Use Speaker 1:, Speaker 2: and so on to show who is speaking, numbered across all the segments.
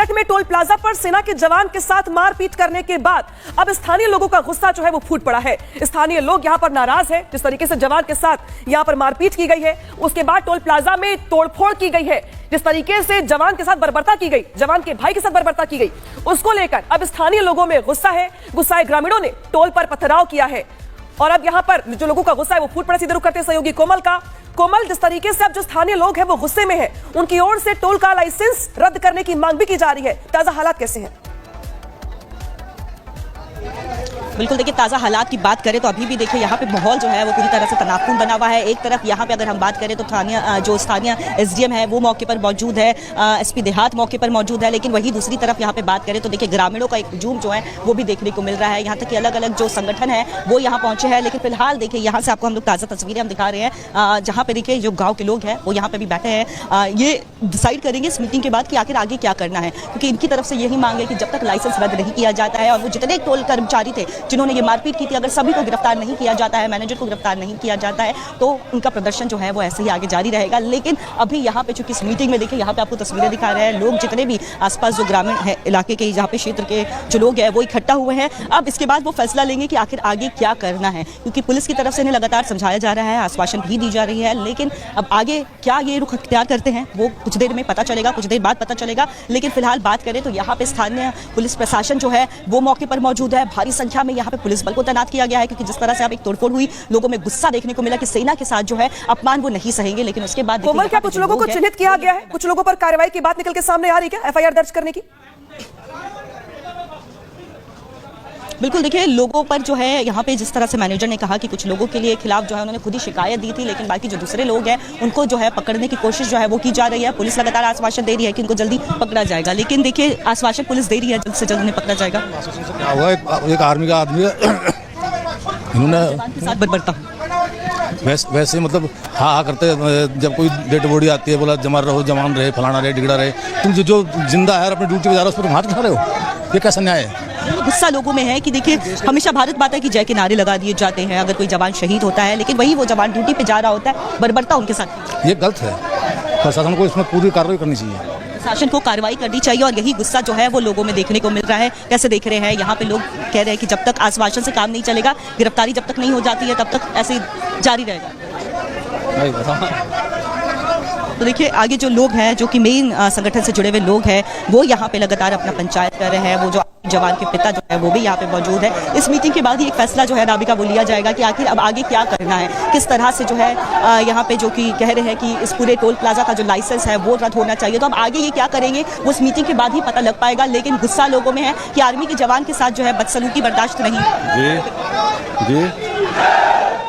Speaker 1: मेरठ में toll plaza पर सेना के जवान के साथ मारपीट करने के बाद अब स्थानीय लोगों का गुस्सा जो है वो फूट पड़ा है। स्थानीय लोग यहां पर नाराज हैं जिस तरीके से जवान के साथ यहां पर मारपीट की गई है। उसके बाद टोल प्लाजा में तोड़फोड़ की गई है, जिस तरीके से जवान के साथ बर्बरता की गई, जवान के भाई के साथ बर्बरता की गई, उसको लेकर अब स्थानीय लोगों में गुस्सा है। गुस्साए ग्रामीणों ने टोल पर पथराव किया है और अब यहां पर जो लोगों का गुस्सा है वो फूट पड़ा। सीधे रुख करते सहयोगी कोमल का। कोमल, जिस तरीके से अब जो स्थानीय लोग हैं वो गुस्से में हैं, उनकी ओर से टोल का लाइसेंस रद्द करने की मांग भी की जा रही है। ताजा हालात कैसे हैं?
Speaker 2: बिल्कुल, देखिए ताज़ा हालात की बात करें तो अभी भी देखिए यहाँ पे माहौल जो है वो पूरी तरह से तनावपूर्ण बना हुआ है। एक तरफ यहाँ पे अगर हम बात करें तो स्थानीय एसडीएम है वो मौके पर मौजूद है, एसपी देहात मौके पर मौजूद है, लेकिन वही दूसरी तरफ यहाँ पे बात करें तो देखिए ग्रामीणों का एक हुजूम जो है वो भी देखने को मिल रहा है। यहाँ तक कि अलग अलग जो संगठन है वो यहाँ पहुंचे हैं, लेकिन फिलहाल देखिए यहाँ से आपको हम लोग ताज़ा तस्वीरें हम दिखा रहे हैं जहाँ पे देखिए जो गाँव के लोग हैं वो यहाँ पे भी बैठे हैं। ये डिसाइड करेंगे इस मीटिंग के बाद कि आखिर आगे क्या करना है, क्योंकि इनकी तरफ से यही मांग है कि जब तक लाइसेंस रद्द नहीं किया जाता है और वो जितने टोल कर्मचारी थे जिन्होंने ये मारपीट की थी, अगर सभी को गिरफ्तार नहीं किया जाता है, मैनेजर को गिरफ्तार नहीं किया जाता है, तो उनका प्रदर्शन जो है वो ऐसे ही आगे जारी रहेगा। लेकिन अभी यहाँ पे चूंकि इस मीटिंग में देखिए यहाँ पे आपको तस्वीरें दिखा रहे हैं, लोग जितने भी आसपास जो ग्रामीण है इलाके के यहाँ पे क्षेत्र के जो लोग हैं वो इकट्ठा हुए हैं। अब इसके बाद वो फैसला लेंगे कि आखिर आगे क्या करना है, क्योंकि पुलिस की तरफ से इन्हें लगातार समझाया जा रहा है, आश्वासन भी दी जा रही है, लेकिन अब आगे क्या ये रुख अख्तियार करते हैं वो कुछ देर में पता चलेगा, कुछ देर बाद पता चलेगा। लेकिन फिलहाल बात करें तो यहाँ पे स्थानीय पुलिस प्रशासन जो है वो मौके पर मौजूद है। भारी संख्या में यहाँ पे पुलिस बल को तैनात किया गया है, क्योंकि जिस तरह से अब एक तोड़फोड़ हुई, लोगों में गुस्सा देखने को मिला कि सेना के साथ जो है अपमान वो नहीं सहेंगे। लेकिन उसके बाद
Speaker 1: कोमल, क्या कुछ लोगों को चिन्हित किया गया है? कुछ लोगों पर कार्रवाई की बात निकल के सामने आ रही है क्या, एफआईआर दर्ज करने की?
Speaker 2: बिल्कुल, देखिए लोगों पर जो है यहाँ पे जिस तरह से मैनेजर ने कहा कि कुछ लोगों के लिए खिलाफ जो है उन्होंने खुद ही शिकायत दी थी, लेकिन बाकी जो दूसरे लोग हैं उनको जो है पकड़ने की कोशिश जो है वो की जा रही है। पुलिस लगातार आश्वासन दे रही है कि उनको जल्दी पकड़ा जाएगा, लेकिन देखिए आश्वासन पुलिस दे रही है जल्द से जल्द उन्हें पकड़ा जाएगा।
Speaker 3: एक आर्मी का आदमी
Speaker 2: इन्होंने बर्बरता
Speaker 3: वैसे मतलब हाँ करते, जब कोई डेड बॉडी आती है बोला जमा रहो, जमान रहे, फलाना रहे, डिगड़ा रहे, तुम जो जिंदा है अपनी ड्यूटी पे जा रहे हो उस पर तुम हाथ उठा रहे हो, ये कैसा न्याय है?
Speaker 2: गुस्सा लोगों में है कि देखिए हमेशा भारत माता की जय के नारे लगा दिए जाते हैं अगर कोई जवान शहीद होता है, लेकिन वही वो जवान ड्यूटी पे जा रहा होता है, बर्बरता उनके साथ।
Speaker 3: ये गलत है, प्रशासन को इसमें पूरी कार्रवाई करनी चाहिए,
Speaker 2: प्रशासन को कार्रवाई करनी चाहिए। और यही गुस्सा जो है वो लोगों में देखने को मिल रहा है। कैसे देख रहे हैं यहाँ पे लोग कह रहे हैं कि जब तक आश्वासन से काम नहीं चलेगा, गिरफ्तारी जब तक नहीं हो जाती है तब तक ऐसे जारी रहेगा। तो देखिए आगे जो लोग हैं जो कि मेन संगठन से जुड़े हुए लोग हैं वो यहाँ पे लगातार अपना पंचायत कर रहे हैं। वो जो जवान के पिता जो है वो भी यहाँ पे मौजूद है। इस मीटिंग के बाद ही एक फैसला जो है राबिका वो लिया जाएगा कि आखिर अब आगे क्या करना है, किस तरह से जो है यहाँ पे जो कि कह रहे हैं कि इस पूरे टोल प्लाजा का जो लाइसेंस है वो रद्द होना चाहिए। तो अब आगे ये क्या करेंगे वो इस मीटिंग के बाद ही पता लग पाएगा, लेकिन गुस्सा लोगों में है कि आर्मी के जवान के साथ जो है बदसलूकी बर्दाश्त नहीं।
Speaker 4: जी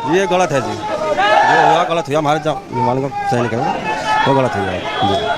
Speaker 4: ये गलत है जी, ये हुआ गलत हुआ, हमारे जवान का सैनिक है वो गलत हुआ।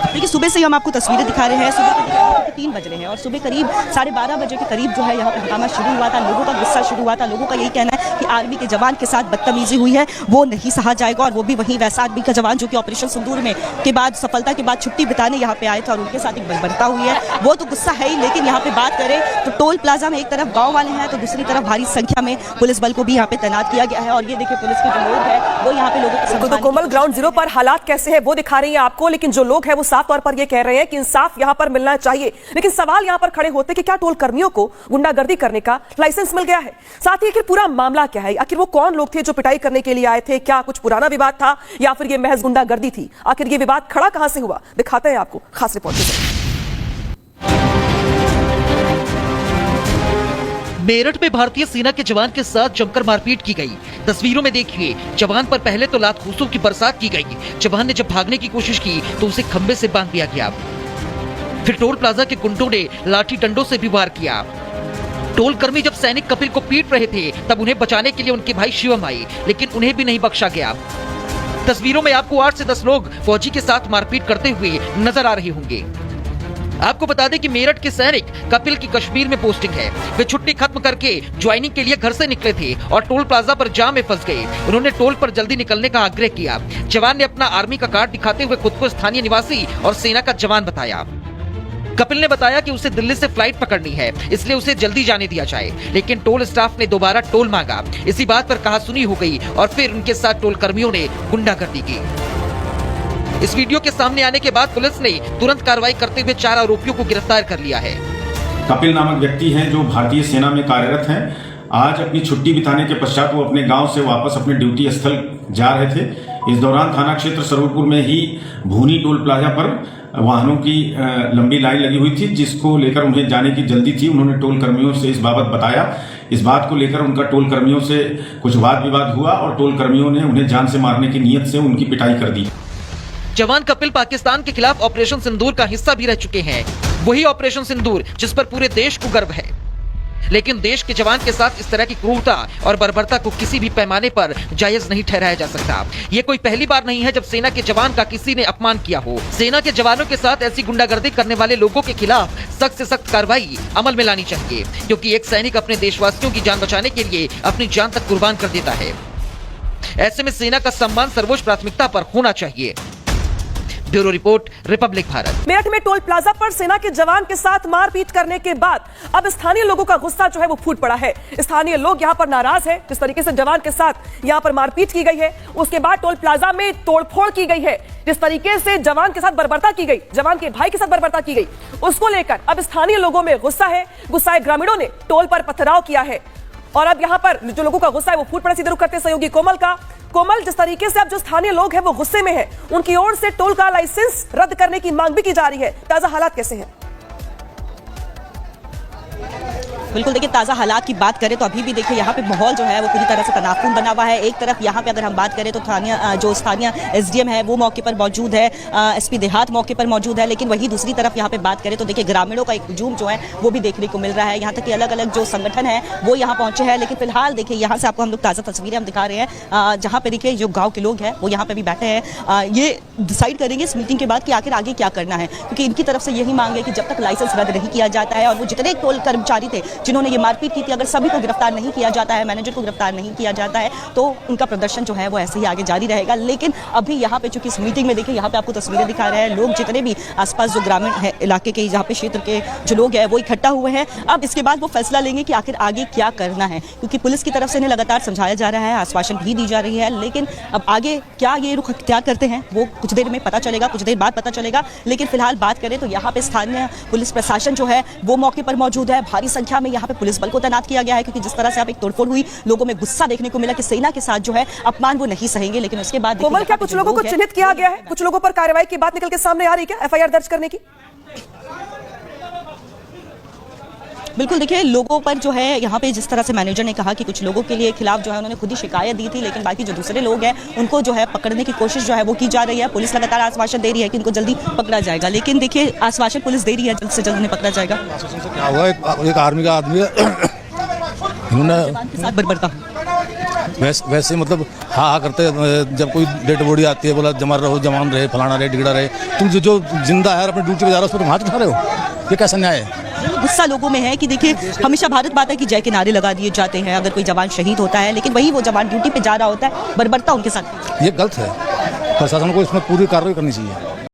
Speaker 2: देखिए सुबह से हम आपको तस्वीरें दिखा रहे हैं, सुबह के 3 बज रहे हैं और सुबह करीब 12:30 बजे के करीब जो है यहाँ पर हंगामा शुरू हुआ था। लोगों का गुस्सा शुरू हुआ था, लोगों का यही कहना है कि आर्मी के जवान के साथ बदतमीजी हुई है वो नहीं सहा जाएगा। और वो भी वही वैसा आर्मी का जवान जो कि ऑपरेशन सिंदूर में के बाद सफलता के बाद छुट्टी बिताने यहाँ पे आए थे और उनके साथ एक बर्बरता हुई है, वो तो गुस्सा है ही। लेकिन यहाँ पे बात करें तो टोल प्लाजा में एक तरफ गाँव वाले हैं तो दूसरी तरफ भारी संख्या में पुलिस बल को भी यहाँ पे तैनात किया गया है। और ये देखिए पुलिस के जो लोग हैं वो यहाँ पे लोगों
Speaker 1: को कोमल ग्राउंड जीरो पर हालात कैसे है वो दिखा रही है आपको, लेकिन जो लोग हैं वो साफ तौर पर ये कह रहे हैं कि इंसाफ यहां पर मिलना चाहिए। लेकिन सवाल यहां पर खड़े होते कि क्या टोल कर्मियों को गुंडागर्दी करने का लाइसेंस मिल गया है? साथ ही आखिर पूरा मामला क्या है? आखिर वो कौन लोग थे जो पिटाई करने के लिए आए थे? क्या कुछ पुराना विवाद था या फिर ये महज गुंडागर्दी थी? आखिर ये विवाद खड़ा कहां से हुआ, दिखाते हैं आपको खास रिपोर्ट।
Speaker 5: मेरठ में भारतीय सेना के जवान के साथ जमकर मारपीट की गई। तस्वीरों में देखिए जवान पर पहले तो लात घूंसों की बरसात की गई। जवान ने जब भागने की कोशिश की तो उसे खंबे से बांध दिया गया। फिर टोल प्लाजा के गुंडों ने लाठी डंडों से भी वार किया। टोल कर्मी जब सैनिक कपिल को पीट रहे थे तब उन्हें बचाने के लिए उनके भाई शिवम आए, लेकिन उन्हें भी नहीं बख्शा गया। तस्वीरों में आपको 8 से 10 लोग फौजी के साथ मारपीट करते हुए नजर आ रहे होंगे। आपको बता दें कि मेरठ के सैनिक कपिल की कश्मीर में पोस्टिंग है। वे छुट्टी खत्म करके ज्वाइनिंग के लिए घर से निकले थे और टोल प्लाजा पर जाम में फंस गए। उन्होंने टोल पर जल्दी निकलने का आग्रह किया। जवान ने अपना आर्मी का कार्ड दिखाते हुए खुद को स्थानीय निवासी और सेना का जवान बताया। कपिल ने बताया कि उसे दिल्ली से फ्लाइट पकड़नी है, इसलिए उसे जल्दी जाने दिया जाए, लेकिन टोल स्टाफ ने दोबारा टोल मांगा। इसी बात पर कहासुनी हो गई और फिर उनके साथ टोल कर्मियों ने गुंडागर्दी की। इस वीडियो के सामने आने के बाद पुलिस ने तुरंत कार्रवाई करते हुए 4 आरोपियों को गिरफ्तार कर लिया है।
Speaker 6: कपिल नामक व्यक्ति हैं जो भारतीय सेना में कार्यरत हैं। आज अपनी छुट्टी बिताने के पश्चात वो अपने गांव से वापस अपने ड्यूटी स्थल जा रहे थे। इस दौरान थाना क्षेत्र सरूरपुर में ही भूनी टोल प्लाजा पर वाहनों की लंबी लाइन लगी हुई थी, जिसको लेकर उन्हें जाने की जल्दी थी। उन्होंने टोल कर्मियों से इस बाबत बताया। इस बात को लेकर उनका टोल कर्मियों से कुछ वाद विवाद हुआ और टोल कर्मियों ने उन्हें जान से मारने की नीयत से उनकी पिटाई कर दी।
Speaker 5: जवान कपिल पाकिस्तान के खिलाफ ऑपरेशन सिंदूर का हिस्सा भी रह चुके हैं। वही ऑपरेशन सिंदूर जिस पर पूरे देश को गर्व है, लेकिन देश के जवान के साथ इस तरह की क्रूरता और बर्बरता को किसी भी पैमाने पर जायज नहीं ठहराया जा सकता। ये कोई पहली बार नहीं है जब सेना के जवान का किसी ने अपमान किया हो। सेना के जवानों के साथ ऐसी गुंडागर्दी करने वाले लोगों के खिलाफ सख्त से सख्त कार्रवाई अमल में लानी चाहिए, क्योंकि एक सैनिक अपने देशवासियों की जान बचाने के लिए अपनी जान तक कुर्बान कर देता है। ऐसे में सेना का सम्मान सर्वोच्च प्राथमिकता पर होना चाहिए। Bureau report, Republic Bharat.
Speaker 1: Meerut में टोल प्लाजा पर सेना के जवान के साथ मारपीट करने के बाद अब स्थानीय लोगों का गुस्सा जो है वो फूट पड़ा है। स्थानीय लोग यहां पर नाराज हैं जिस तरीके से जवान के साथ यहां पर मारपीट की गई है। उसके बाद टोल प्लाजा में तोड़फोड़ की गई है। जिस तरीके से जवान के साथ बर्बरता की गई, जवान के भाई के साथ बर्बरता की गई, उसको लेकर अब स्थानीय लोगों में गुस्सा है। गुस्साए ग्रामीणों ने टोल पर पथराव किया है और अब यहां पर जो लोगों का गुस्सा है वो फूट पड़ा। सीधे रुख करते सहयोगी कोमल का। कोमल, जिस तरीके से अब जो स्थानीय लोग हैं वो गुस्से में हैं, उनकी ओर से टोल का लाइसेंस रद्द करने की मांग भी की जा रही है। ताजा हालात कैसे हैं?
Speaker 2: बिल्कुल, देखिए ताज़ा हालात की बात करें तो अभी भी देखिए यहाँ पे माहौल जो है वो पूरी तरह से तनावपूर्ण बना हुआ है। एक तरफ यहाँ पे अगर हम बात करें तो स्थानीय एसडीएम है वो मौके पर मौजूद है, एसपी देहात मौके पर मौजूद है, लेकिन वही दूसरी तरफ यहाँ पे बात करें तो देखिए ग्रामीणों का एक हुजूम जो है वो भी देखने को मिल रहा है। यहाँ तक कि अलग अलग जो संगठन है वो यहाँ पहुंचे हैं, लेकिन फिलहाल देखिए यहाँ से आपको हम लोग ताज़ा तस्वीरें हम दिखा रहे हैं, जहाँ पे देखिए जो गाँव के लोग हैं वो यहाँ पे भी बैठे हैं। ये डिसाइड करेंगे इस मीटिंग के बाद कि आखिर आगे क्या करना है, क्योंकि इनकी तरफ से यही मांग है कि जब तक लाइसेंस रद्द नहीं किया जाता है और वो जितने टोल कर्मचारी थे जिन्होंने ये मारपीट की थी, अगर सभी को गिरफ्तार नहीं किया जाता है, मैनेजर को गिरफ्तार नहीं किया जाता है, तो उनका प्रदर्शन जो है वो ऐसे ही आगे जारी रहेगा। लेकिन अभी यहाँ पे चूंकि इस मीटिंग में देखिए यहाँ पे आपको तस्वीरें दिखा रहे हैं, लोग जितने भी आसपास जो ग्रामीण है इलाके के जहाँ पे क्षेत्र के जो लोग हैं वो इकट्ठा हुए हैं। अब इसके बाद वो फैसला लेंगे कि आखिर आगे क्या करना है, क्योंकि पुलिस की तरफ से इन्हें लगातार समझाया जा रहा है, आश्वासन भी दी जा रही है, लेकिन अब आगे क्या ये रुख इख्तियार करते हैं वो कुछ देर में पता चलेगा, कुछ देर बाद पता चलेगा। लेकिन फिलहाल बात करें तो यहाँ पे स्थानीय पुलिस प्रशासन जो है वो मौके पर मौजूद है। भारी संख्या में यहाँ पे पुलिस बल को तैनात किया गया है, क्योंकि जिस तरह से आप एक तोड़फोड़ हुई, लोगों में गुस्सा देखने को मिला कि सेना के साथ जो है अपमान वो नहीं सहेंगे। लेकिन उसके बाद
Speaker 1: कोमल, क्या कुछ लोगों को चिन्हित किया गया है? कुछ लोगों पर कार्रवाई की बात निकल के सामने आ रही है क्या, एफआईआर दर्ज करने की?
Speaker 2: बिल्कुल, देखिए लोगों पर जो है यहाँ पे जिस तरह से मैनेजर ने कहा कि कुछ लोगों के लिए खिलाफ जो है उन्होंने खुद ही शिकायत दी थी, लेकिन बाकी जो दूसरे लोग हैं उनको जो है पकड़ने की कोशिश जो है वो की जा रही है। पुलिस लगातार आश्वासन दे रही है कि इनको जल्दी पकड़ा जाएगा, लेकिन देखिए आश्वासन पुलिस दे रही है जल्द से जल्द उन्हें पकड़ा जाएगा।
Speaker 3: क्या हुआ, एक आर्मी का आदमी है, इन्होंने
Speaker 2: बर्बरता
Speaker 3: वैसे मतलब हाँ करते, जब कोई डेड बॉडी आती है बोला जमर रहो, जवान रहे, फलाना रहे, डिगड़ा रहे। तुम जो जिंदा है अपनी ड्यूटी पे जा रहे हो उस पर तुम हाथ उठा रहे हो, ये कैसा न्याय है?
Speaker 2: गुस्सा लोगों में है कि देखिए हमेशा भारत माता की जय के नारे लगा दिए जाते हैं अगर कोई जवान शहीद होता है, लेकिन वही वो जवान ड्यूटी पे जा रहा होता है, बर्बरता उनके साथ।
Speaker 3: ये गलत है, प्रशासन को इसमें पूरी कार्रवाई करनी चाहिए।